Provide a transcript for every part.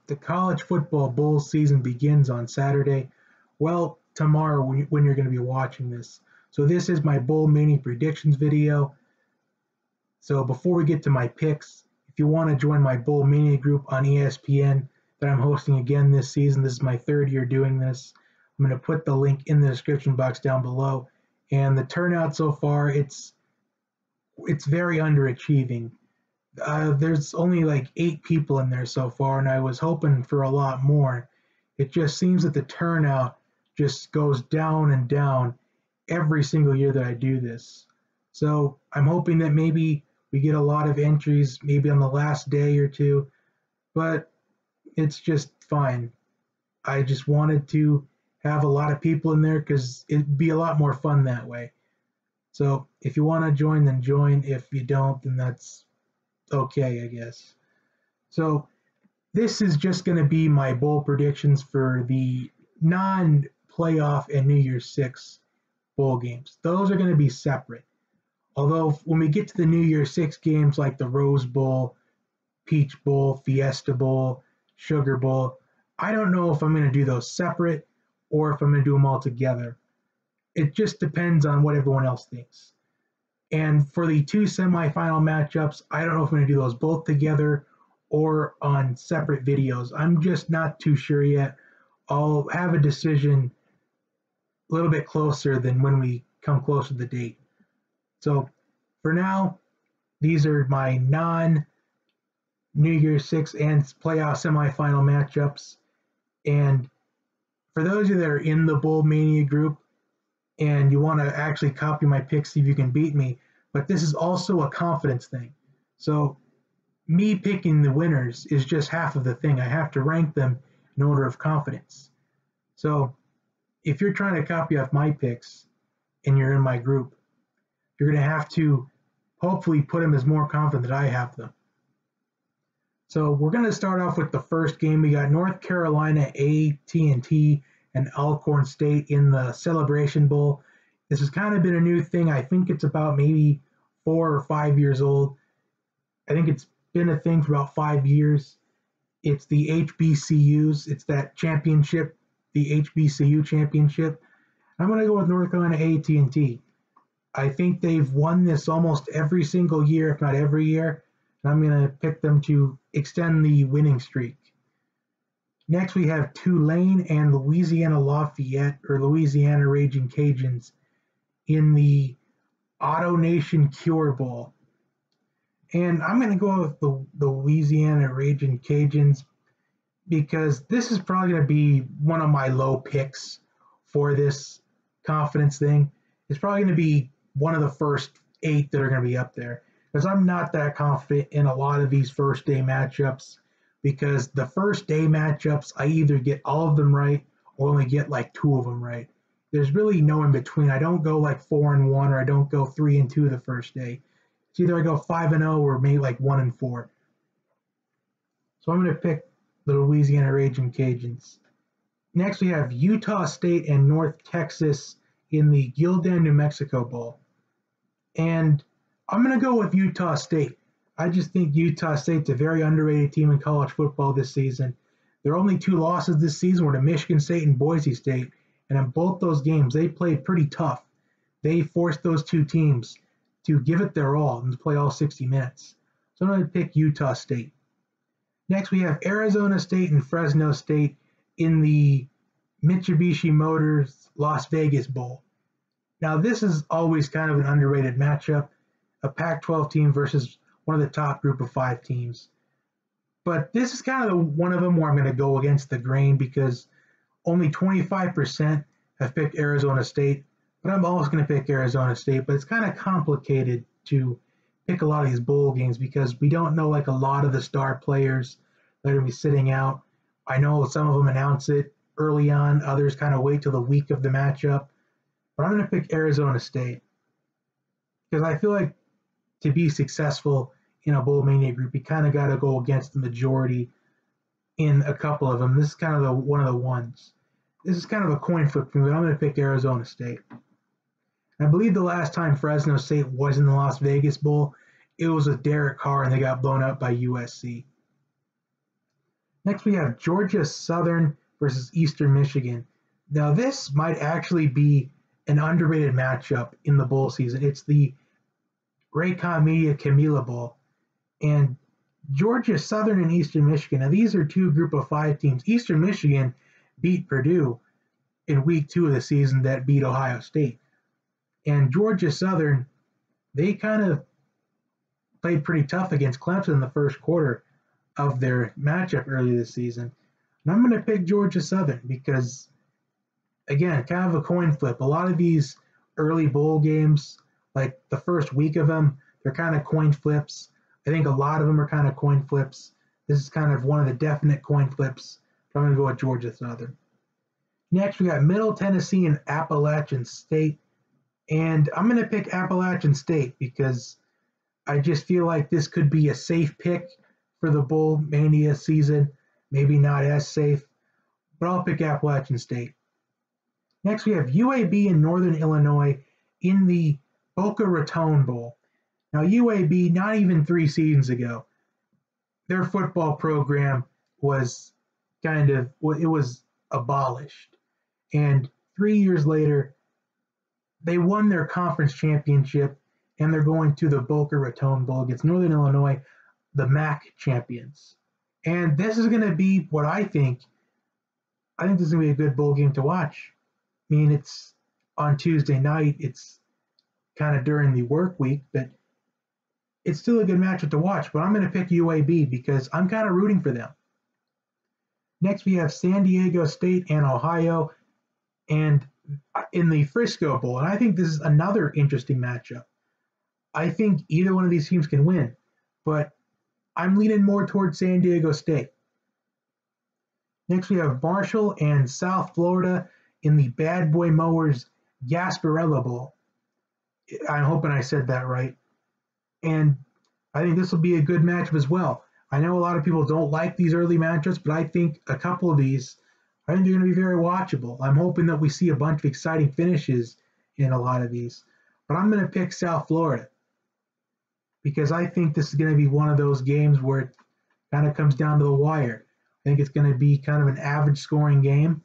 The college football bowl season begins on Saturday. Well, tomorrow when you're going to be watching this. So this is my bowl mania predictions video. So before we get to my picks, if you want to join my bowl mania group on ESPN that I'm hosting again this season, this is my third year doing this. I'm going to put the link in the description box down below. And the turnout so far, it's very underachieving. There's only like 8 people in there so far, and I was hoping for a lot more. It just seems that the turnout just goes down and down every single year that I do this. So I'm hoping that maybe we get a lot of entries, maybe on the last day or two, but it's just fine. I just wanted to have a lot of people in there because it'd be a lot more fun that way. So if you want to join, then join. If you don't, then that's okay, I guess. So this is just going to be my bowl predictions for the non-playoff and New Year's Six bowl games. Those are going to be separate. Although when we get to the New Year's Six games like the Rose Bowl, Peach Bowl, Fiesta Bowl, Sugar Bowl, I don't know if I'm going to do those separate or if I'm going to do them all together. It just depends on what everyone else thinks. And for the 2 semifinal matchups, I don't know if I'm going to do those both together or on separate videos. I'm just not too sure yet. I'll have a decision a little bit closer than when we come close to the date. So for now, these are my non-New Year's Six and playoff semifinal matchups. And for those of you that are in the Bowl Mania group and you want to actually copy my picks, see if you can beat me, but this is also a confidence thing. So me picking the winners is just half of the thing. I have to rank them in order of confidence. So if you're trying to copy off my picks and you're in my group, you're going to have to hopefully put them as more confident that I have them. So we're going to start off with the first game. We got North Carolina A&T and Alcorn State in the Celebration Bowl. This has kind of been a new thing. I think it's about maybe 4 or 5 years old. I think it's been a thing for about 5 years. It's the HBCUs. It's that championship, the HBCU championship. I'm going to go with North Carolina A&T. I think they've won this almost every single year, if not every year. And I'm going to pick them to extend the winning streak. Next, we have Tulane and Louisiana Lafayette, or Louisiana Raging Cajuns, in the Auto Nation Cure Bowl. And I'm going to go with the Louisiana Raging Cajuns because this is probably going to be one of my low picks for this confidence thing. It's probably going to be one of the first 8 that are going to be up there because I'm not that confident in a lot of these first day matchups because the first day matchups, I either get all of them right or only get like 2 of them right. There's really no in between. I don't go like 4-1 or I don't go 3-2 the first day. It's either I go 5-0 or maybe like 1-4. So I'm going to pick the Louisiana Raging Cajuns. Next, we have Utah State and North Texas in the Gildan, New Mexico Bowl. And I'm going to go with Utah State. I just think Utah State's a very underrated team in college football this season. Their only 2 losses this season were to Michigan State and Boise State. And in both those games, they played pretty tough. They forced those 2 teams to give it their all and to play all 60 minutes. So I'm going to pick Utah State. Next, we have Arizona State and Fresno State in the Mitsubishi Motors Las Vegas Bowl. Now, this is always kind of an underrated matchup, a Pac-12 team versus one of the top group of 5 teams. But this is kind of one of them where I'm going to go against the grain because only 25% have picked Arizona State, but I'm always going to pick Arizona State. But it's kind of complicated to pick a lot of these bowl games because we don't know like a lot of the star players that are going to be sitting out. I know some of them announce it early on, others kind of wait till the week of the matchup. But I'm going to pick Arizona State because I feel like to be successful in a Bowl Mania group, you kind of got to go against the majority in a couple of them. This is kind of one of the ones. This is kind of a coin flip for me, but I'm going to pick Arizona State. I believe the last time Fresno State was in the Las Vegas Bowl, it was with Derek Carr, and they got blown out by USC. Next, we have Georgia Southern versus Eastern Michigan. Now, this might actually be an underrated matchup in the bowl season. It's the Raycom Media Camila Bowl. And Georgia Southern and Eastern Michigan. Now, these are two group of 5 teams. Eastern Michigan beat Purdue in week 2 of the season that beat Ohio State. And Georgia Southern, they kind of played pretty tough against Clemson in the first quarter of their matchup earlier this season. And I'm going to pick Georgia Southern because, again, kind of a coin flip. A lot of these early bowl games, like the first week of them, they're kind of coin flips. I think a lot of them are kind of coin flips. This is kind of one of the definite coin flips. So I'm going to go with Georgia Southern. Next, we got Middle Tennessee and Appalachian State. And I'm going to pick Appalachian State because I just feel like this could be a safe pick for the Bowl Mania season. Maybe not as safe, but I'll pick Appalachian State. Next, we have UAB in Northern Illinois in the Boca Raton Bowl. Now, UAB, not even 3 seasons ago, their football program was it was abolished. And 3 years later, they won their conference championship, and they're going to the Boca Raton Bowl against Northern Illinois, the MAC champions. And this is going to be what I think this is going to be a good bowl game to watch. I mean, it's on Tuesday night. It's kind of during the work week, but it's still a good matchup to watch. But I'm going to pick UAB because I'm kind of rooting for them. Next, we have San Diego State and Ohio, and in the Frisco Bowl. And I think this is another interesting matchup. I think either one of these teams can win, but I'm leaning more towards San Diego State. Next, we have Marshall and South Florida in the Bad Boy Mowers Gasparilla Bowl. I'm hoping I said that right. And I think this will be a good matchup as well. I know a lot of people don't like these early matchups, but I think a couple of these, I think they're going to be very watchable. I'm hoping that we see a bunch of exciting finishes in a lot of these. But I'm going to pick South Florida because I think this is going to be one of those games where it kind of comes down to the wire. I think it's going to be kind of an average scoring game,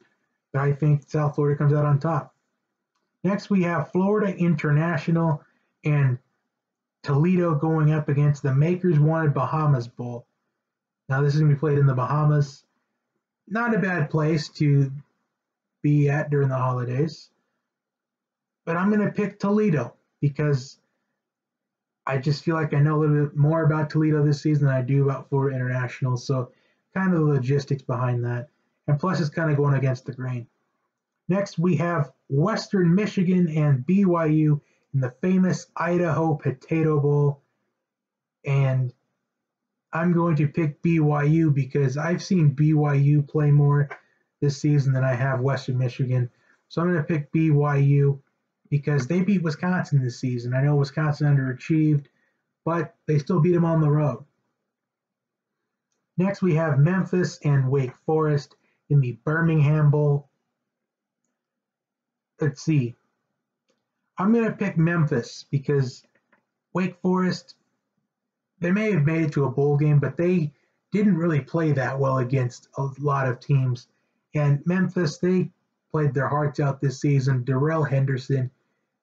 but I think South Florida comes out on top. Next, we have Florida International and Toledo going up against the Makers Wanted Bahamas Bowl. Now, this is going to be played in the Bahamas. Not a bad place to be at during the holidays. But I'm going to pick Toledo because I just feel like I know a little bit more about Toledo this season than I do about Florida International. So kind of the logistics behind that. And plus, it's kind of going against the grain. Next, we have Western Michigan and BYU in the famous Idaho Potato Bowl. And I'm going to pick BYU because I've seen BYU play more this season than I have Western Michigan. So I'm going to pick BYU because they beat Wisconsin this season. I know Wisconsin underachieved, but they still beat them on the road. Next, we have Memphis and Wake Forest in the Birmingham Bowl. Let's see. I'm going to pick Memphis because Wake Forest, they may have made it to a bowl game, but they didn't really play that well against a lot of teams. And Memphis, they played their hearts out this season. Darrell Henderson,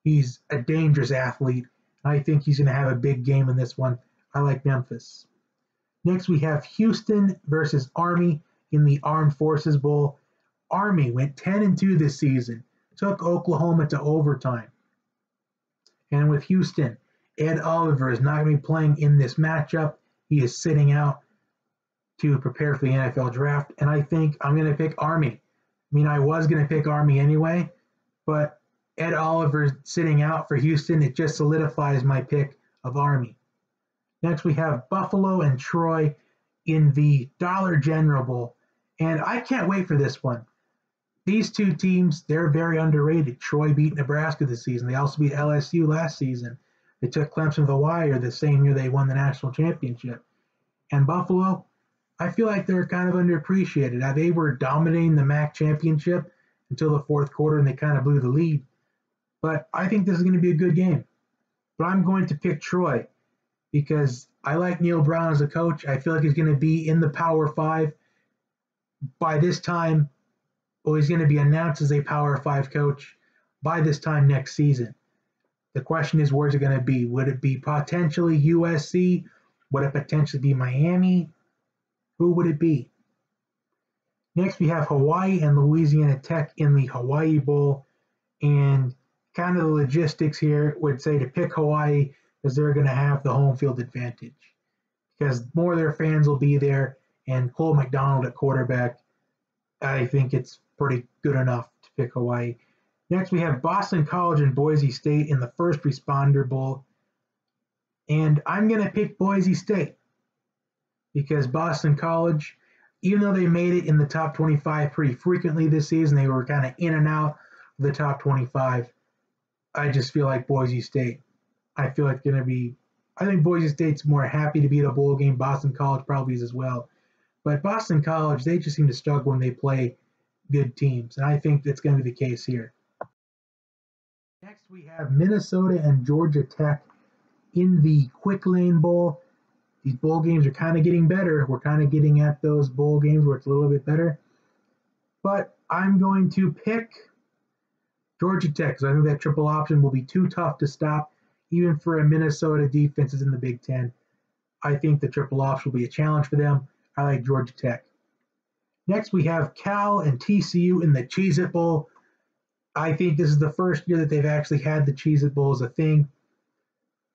he's a dangerous athlete. I think he's going to have a big game in this one. I like Memphis. Next, we have Houston versus Army in the Armed Forces Bowl. Army went 10-2 this season, took Oklahoma to overtime. And with Houston, Ed Oliver is not going to be playing in this matchup. He is sitting out to prepare for the NFL draft. And I think I'm going to pick Army. I mean, I was going to pick Army anyway, but Ed Oliver sitting out for Houston, it just solidifies my pick of Army. Next, we have Buffalo and Troy in the Dollar General Bowl. And I can't wait for this one. These two teams, they're very underrated. Troy beat Nebraska this season. They also beat LSU last season. They took Clemson to the wire the same year they won the national championship. And Buffalo, I feel like they're kind of underappreciated. They were dominating the MAC championship until the fourth quarter, and they kind of blew the lead. But I think this is going to be a good game. But I'm going to pick Troy because I like Neil Brown as a coach. I feel like he's going to be in the Power 5. by this time, well, he's going to be announced as a Power 5 coach by this time next season. The question is, where's it going to be? Would it be potentially USC? Would it potentially be Miami? Who would it be? Next, we have Hawaii and Louisiana Tech in the Hawaii Bowl. And kind of the logistics here would say to pick Hawaii because they're going to have the home field advantage. Because more of their fans will be there, and Cole McDonald at quarterback, I think it's pretty good enough to pick Hawaii. Next, we have Boston College and Boise State in the First Responder Bowl. And I'm going to pick Boise State because Boston College, even though they made it in the top 25 pretty frequently this season, they were kind of in and out of the top 25. I just feel like Boise State. I feel like I think Boise State's more happy to be at a bowl game. Boston College probably is as well. But Boston College, they just seem to struggle when they play good teams. And I think that's going to be the case here. Next, we have Minnesota and Georgia Tech in the Quick Lane Bowl. These bowl games are kind of getting better. We're kind of getting at those bowl games where it's a little bit better. But I'm going to pick Georgia Tech because I think that triple option will be too tough to stop, even for a Minnesota defenses in the Big Ten. I think the triple option will be a challenge for them. I like Georgia Tech. Next, we have Cal and TCU in the Cheez-It Bowl. I think this is the first year that they've actually had the Cheez-It Bowl as a thing.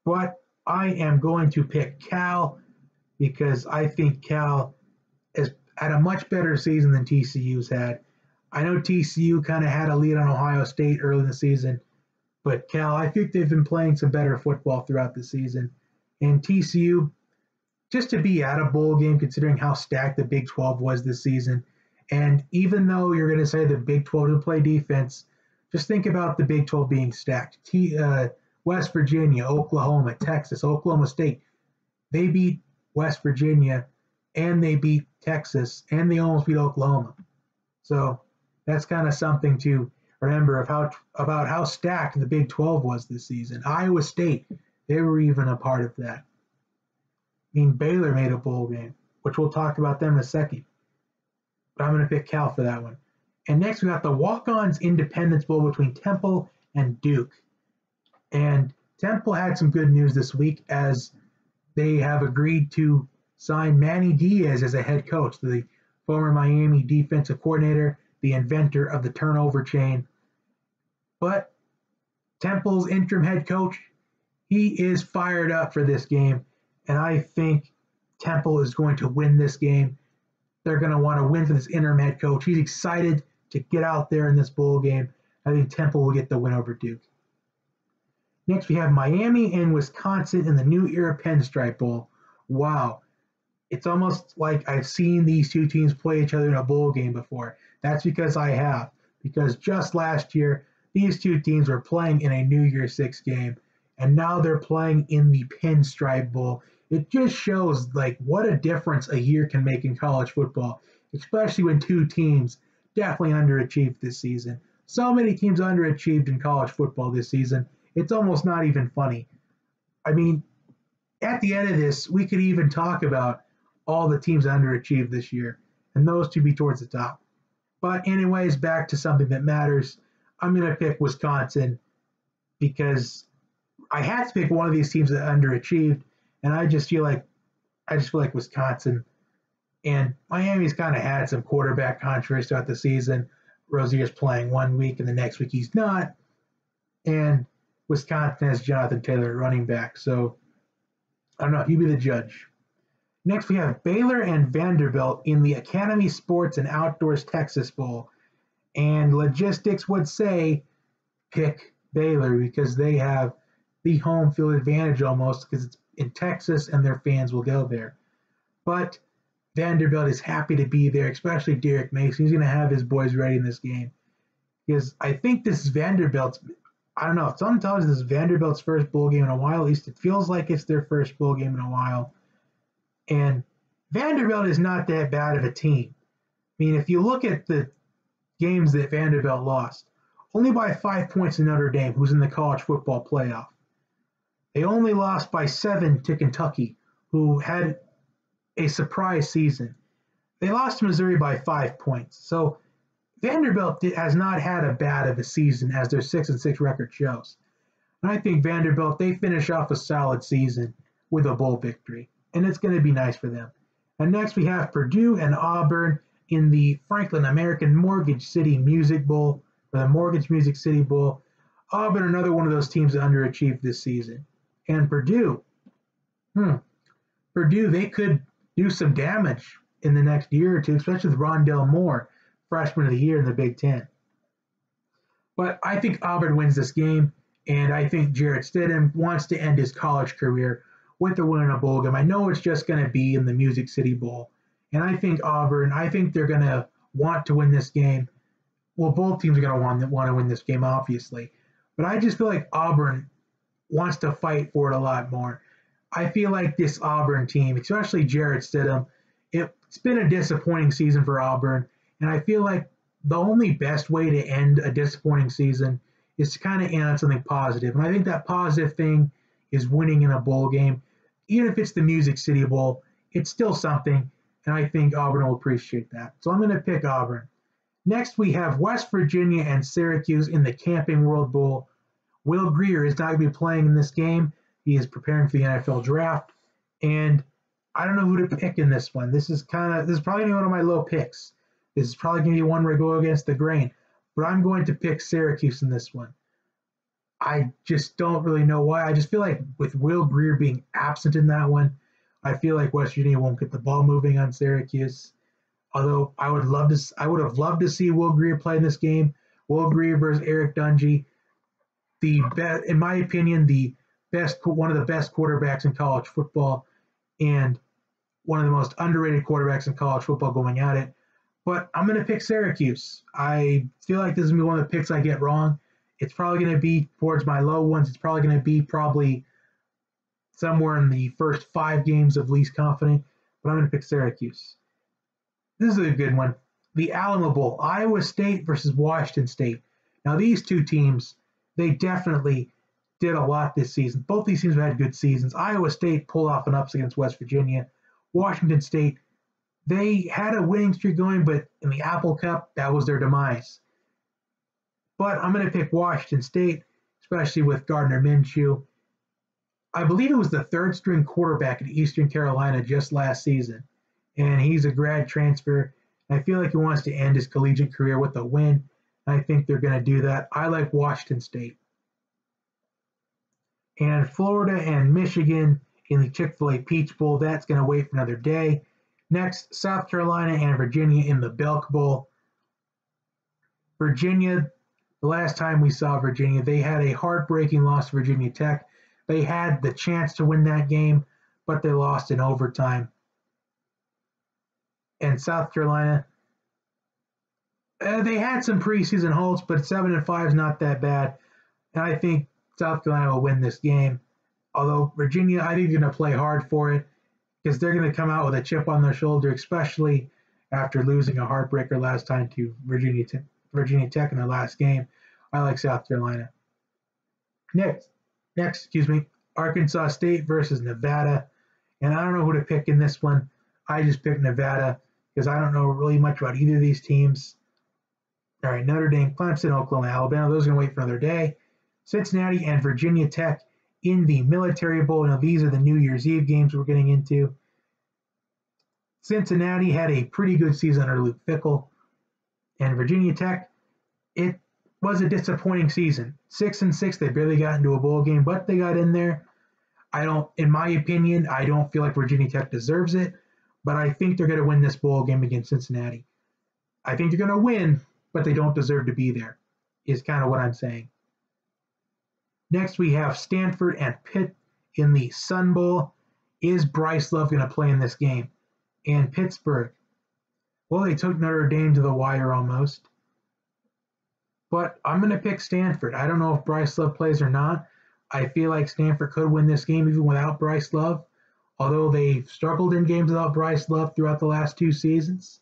But I am going to pick Cal because I think Cal has had a much better season than TCU's had. I know TCU kind of had a lead on Ohio State early in the season, but Cal, I think they've been playing some better football throughout the season. And TCU, just to be at a bowl game, considering how stacked the Big 12 was this season, and even though you're going to say the Big 12 didn't play defense, just think about the Big 12 being stacked. West Virginia, Oklahoma, Texas, Oklahoma State, they beat West Virginia, and they beat Texas, and they almost beat Oklahoma. So that's kind of something to remember about how stacked the Big 12 was this season. Iowa State, they were even a part of that. I mean, Baylor made a bowl game, which we'll talk about them in a second. But I'm going to pick Cal for that one. And next we got the Walk-Ons Independence Bowl between Temple and Duke. And Temple had some good news this week as they have agreed to sign Manny Diaz as a head coach, the former Miami defensive coordinator, the inventor of the turnover chain. But Temple's interim head coach, he is fired up for this game, and I think Temple is going to win this game. They're going to want to win for this interim head coach. He's excited to get out there in this bowl game. I think Temple will get the win over Duke. Next, we have Miami and Wisconsin in the New Era Pinstripe Bowl. Wow. It's almost like I've seen these two teams play each other in a bowl game before. That's because I have. Because just last year, these two teams were playing in a New Year's Six game, and now they're playing in the Pinstripe Bowl. It just shows like what a difference a year can make in college football, especially when two teams definitely underachieved this season. So many teams underachieved in college football this season. It's almost not even funny. I mean, at the end of this, we could even talk about all the teams underachieved this year, and those two be towards the top. But anyways, back to something that matters. I'm going to pick Wisconsin because I had to pick one of these teams that underachieved, and I just feel like Wisconsin. And Miami's kind of had some quarterback controversy throughout the season. Rozier's playing one week, and the next week he's not. And Wisconsin has Jonathan Taylor at running back. So I don't know. You be the judge. Next, we have Baylor and Vanderbilt in the Academy Sports and Outdoors Texas Bowl. And logistics would say pick Baylor because they have the home field advantage almost because it's in Texas and their fans will go there. But Vanderbilt is happy to be there, especially Derek Mason. He's going to have his boys ready in this game because I think this is Vanderbilt's. I don't know. Someone tells us this is Vanderbilt's first bowl game in a while. At least it feels like it's their first bowl game in a while. And Vanderbilt is not that bad of a team. I mean, if you look at the games that Vanderbilt lost, only by 5 points to Notre Dame, who's in the college football playoff. They only lost by 7 to Kentucky, who had a surprise season. They lost to Missouri by 5 points. So Vanderbilt has not had a bad of a season as their 6-6 record shows. And I think Vanderbilt, they finish off a solid season with a bowl victory. And it's going to be nice for them. And next we have Purdue and Auburn in the Franklin American Mortgage City Music Bowl, or the Mortgage Music City Bowl. Auburn, another one of those teams that underachieved this season. And Purdue, Purdue, they could do some damage in the next year or two, especially with Rondell Moore, freshman of the year in the Big Ten. But I think Auburn wins this game, and I think Jarrett Stidham wants to end his college career with a win in a bowl game. I know it's just going to be in the Music City Bowl, and I think Auburn, I think they're going to want to win this game. Well, both teams are going to want to win this game, obviously. But I just feel like Auburn wants to fight for it a lot more. I feel like this Auburn team, especially Jarrett Stidham, it's been a disappointing season for Auburn, and I feel like the only best way to end a disappointing season is to kind of end on something positive. And I think that positive thing is winning in a bowl game. Even if it's the Music City Bowl, it's still something, and I think Auburn will appreciate that. So I'm going to pick Auburn. Next, we have West Virginia and Syracuse in the Camping World Bowl. Will Grier is not going to be playing in this game. He is preparing for the NFL draft, and I don't know who to pick in this one. This is probably going to be one of my low picks. This is probably going to be one where I go against the grain, but I'm going to pick Syracuse in this one. I just don't really know why. I just feel like with Will Grier being absent in that one, I feel like West Virginia won't get the ball moving on Syracuse. Although I would have loved to see Will Grier play in this game. Will Grier versus Eric Dungey, in my opinion, one of the best quarterbacks in college football, and one of the most underrated quarterbacks in college football going at it. But I'm going to pick Syracuse. I feel like this is going to be one of the picks I get wrong. It's probably going to be towards my low ones. It's probably going to be somewhere in the first 5 games of least confident, but I'm going to pick Syracuse. This is a good one. The Alamo Bowl, Iowa State versus Washington State. Now, these two teams, they definitely did a lot this season. Both these teams have had good seasons. Iowa State pulled off an upset against West Virginia. Washington State, they had a winning streak going, but in the Apple Cup, that was their demise. But I'm going to pick Washington State, especially with Gardner Minshew. I believe it was the 3rd-string quarterback at Eastern Carolina just last season, and he's a grad transfer. I feel like he wants to end his collegiate career with a win. I think they're going to do that. I like Washington State. And Florida and Michigan in the Chick-fil-A Peach Bowl, that's going to wait for another day. Next, South Carolina and Virginia in the Belk Bowl. Virginia, the last time we saw Virginia, they had a heartbreaking loss to Virginia Tech. They had the chance to win that game, but they lost in overtime. And South Carolina, they had some preseason hopes, but 7-5 is not that bad. And I think South Carolina will win this game. Although Virginia, I think they're going to play hard for it because they're going to come out with a chip on their shoulder, especially after losing a heartbreaker last time to Virginia Tech in their last game. I like South Carolina. Next, Arkansas State versus Nevada. And I don't know who to pick in this one. I just picked Nevada because I don't know really much about either of these teams. All right, Notre Dame, Clemson, Oklahoma, Alabama. Those are going to wait for another day. Cincinnati and Virginia Tech in the Military Bowl. Now, these are the New Year's Eve games we're getting into. Cincinnati had a pretty good season under Luke Fickell. And Virginia Tech, it was a disappointing season. 6-6, they barely got into a bowl game, but they got in there. In my opinion, I don't feel like Virginia Tech deserves it, but I think they're going to win this bowl game against Cincinnati. I think they're going to win, but they don't deserve to be there, is kind of what I'm saying. Next, we have Stanford and Pitt in the Sun Bowl. Is Bryce Love going to play in this game? And Pittsburgh, well, they took Notre Dame to the wire almost. But I'm going to pick Stanford. I don't know if Bryce Love plays or not. I feel like Stanford could win this game even without Bryce Love, although they've struggled in games without Bryce Love throughout the last 2 seasons.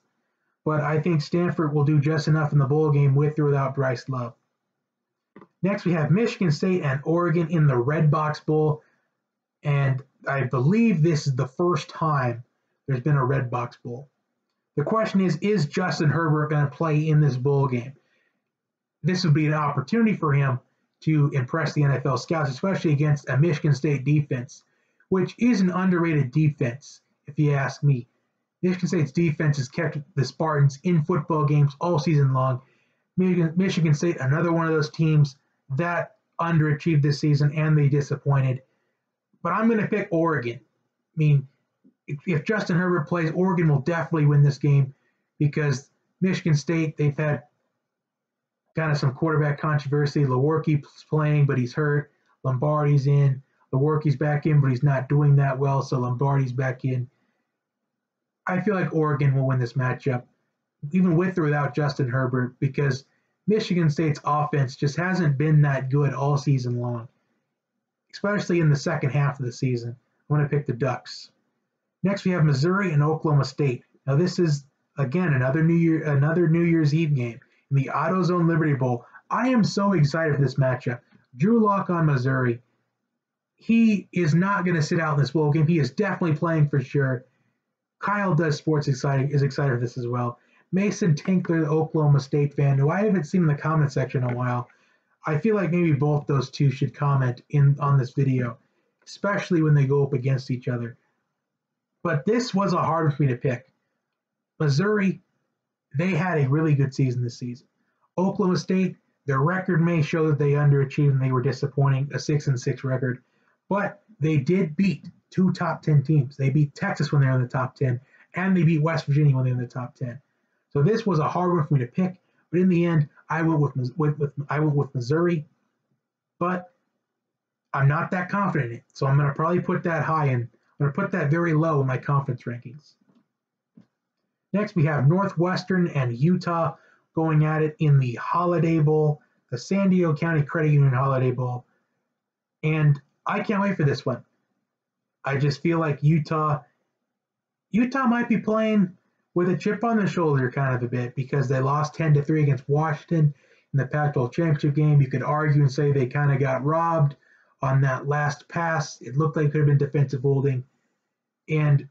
But I think Stanford will do just enough in the bowl game with or without Bryce Love. Next, we have Michigan State and Oregon in the Red Box Bowl. And I believe this is the first time there's been a Red Box Bowl. The question is Justin Herbert going to play in this bowl game? This would be an opportunity for him to impress the NFL scouts, especially against a Michigan State defense, which is an underrated defense, if you ask me. Michigan State's defense has kept the Spartans in football games all season long. Michigan State, another one of those teams that underachieved this season, and they disappointed. But I'm going to pick Oregon. I mean, if Justin Herbert plays, Oregon will definitely win this game because Michigan State, they've had kind of some quarterback controversy. Lewerke's playing, but he's hurt. Lombardi's in. Lewerke's back in, but he's not doing that well, so Lombardi's back in. I feel like Oregon will win this matchup, even with or without Justin Herbert, because Michigan State's offense just hasn't been that good all season long, especially in the second half of the season. I'm going to pick the Ducks. Next, we have Missouri and Oklahoma State. Now, this is, again, another New Year's Eve game in the AutoZone Liberty Bowl. I am so excited for this matchup. Drew Lock on Missouri. He is not going to sit out in this bowl game. He is definitely playing for sure. Kyle Does Sports is excited for this as well. Mason Tinkler, the Oklahoma State fan, who I haven't seen in the comment section in a while. I feel like maybe both those two should comment on this video, especially when they go up against each other. But this was a hard one for me to pick. Missouri, they had a really good season this season. Oklahoma State, their record may show that they underachieved and they were disappointing, a 6-6 record. But they did beat two top 10 teams. They beat Texas when they were in the top 10, and they beat West Virginia when they were in the top 10. So this was a hard one for me to pick. But in the end, I went with Missouri. But I'm not that confident in it. So I'm going to probably put that high in. I'm going to put that very low in my conference rankings. Next, we have Northwestern and Utah going at it in the Holiday Bowl, the San Diego County Credit Union Holiday Bowl. And I can't wait for this one. I just feel like Utah might be playing with a chip on their shoulder kind of a bit because they lost 10-3 against Washington in the Pac-12 championship game. You could argue and say they kind of got robbed on that last pass. It looked like it could have been defensive holding. And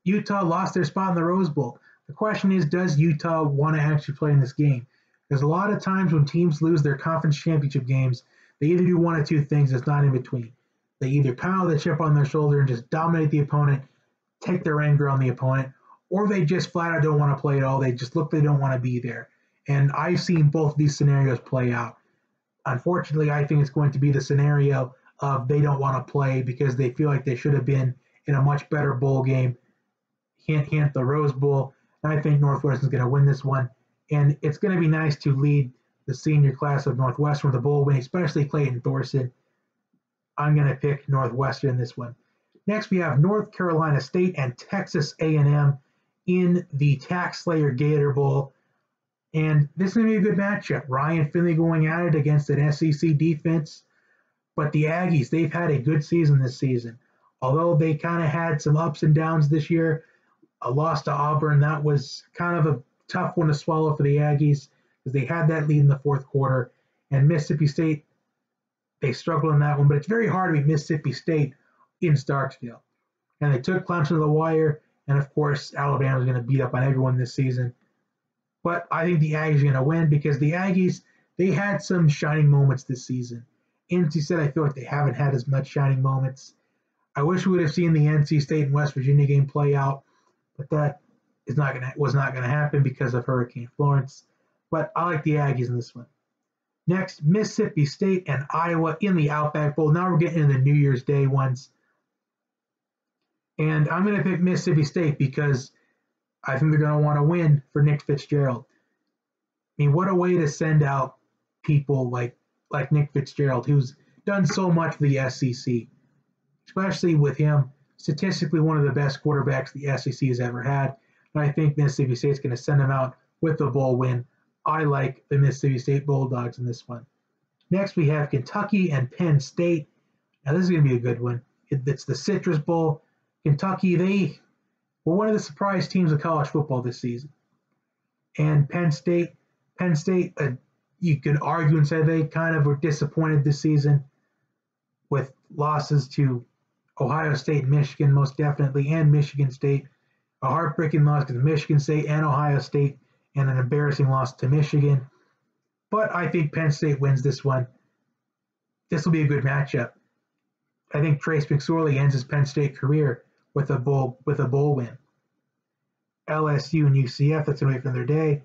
Utah lost their spot in the Rose Bowl. The question is, does Utah want to actually play in this game? Because a lot of times when teams lose their conference championship games, they either do one of two things that's not in between. They either pound the chip on their shoulder and just dominate the opponent, take their anger on the opponent, or they just flat out don't want to play at all. They just look they don't want to be there. And I've seen both of these scenarios play out. Unfortunately, I think it's going to be the scenario of they don't want to play because they feel like they should have been in a much better bowl game. Hint, the Rose Bowl. And I think Northwestern's going to win this one. And it's going to be nice to lead the senior class of Northwestern with a bowl win, especially Clayton Thorson. I'm going to pick Northwestern in this one. Next, we have North Carolina State and Texas A&M in the Tax Slayer Gator Bowl. And this is going to be a good matchup. Ryan Finley going at it against an SEC defense. But the Aggies, they've had a good season this season. Although they kind of had some ups and downs this year, a loss to Auburn, that was kind of a tough one to swallow for the Aggies because they had that lead in the fourth quarter. And Mississippi State, they struggled in that one, but it's very hard to beat Mississippi State in Starkville. And they took Clemson to the wire, and of course, Alabama's going to beat up on everyone this season. But I think the Aggies are going to win because the Aggies, they had some shining moments this season. NC State, I feel like they haven't had as much shining moments. I wish we would have seen the NC State and West Virginia game play out, but that was not going to happen because of Hurricane Florence. But I like the Aggies in this one. Next, Mississippi State and Iowa in the Outback Bowl. Now we're getting into the New Year's Day ones. And I'm going to pick Mississippi State because I think they're going to want to win for Nick Fitzgerald. I mean, what a way to send out people like Nick Fitzgerald, who's done so much for the SEC, especially with him statistically one of the best quarterbacks the SEC has ever had. And I think Mississippi State's going to send him out with a bowl win. I like the Mississippi State Bulldogs in this one. Next, we have Kentucky and Penn State. Now, this is going to be a good one. It's the Citrus Bowl. Kentucky, they were one of the surprise teams of college football this season. And Penn State, you could argue and say they kind of were disappointed this season with losses to Ohio State, Michigan, most definitely, and Michigan State. a heartbreaking loss to Michigan State and Ohio State, and an embarrassing loss to Michigan. But I think Penn State wins this one. This will be a good matchup. I think Trace McSorley ends his Penn State career with a bowl win. LSU and UCF, that's going to wait for their day.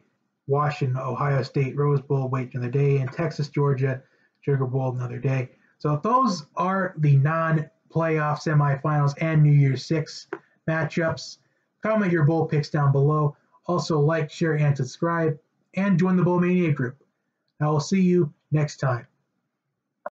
Washington, Ohio State, Rose Bowl, wait for their day. And Texas, Georgia, Sugar Bowl, another day. So those are the non-playoff semifinals and New Year's Six matchups. Comment your bowl picks down below. Also like, share, and subscribe. And join the Bowl Mania group. I will see you next time.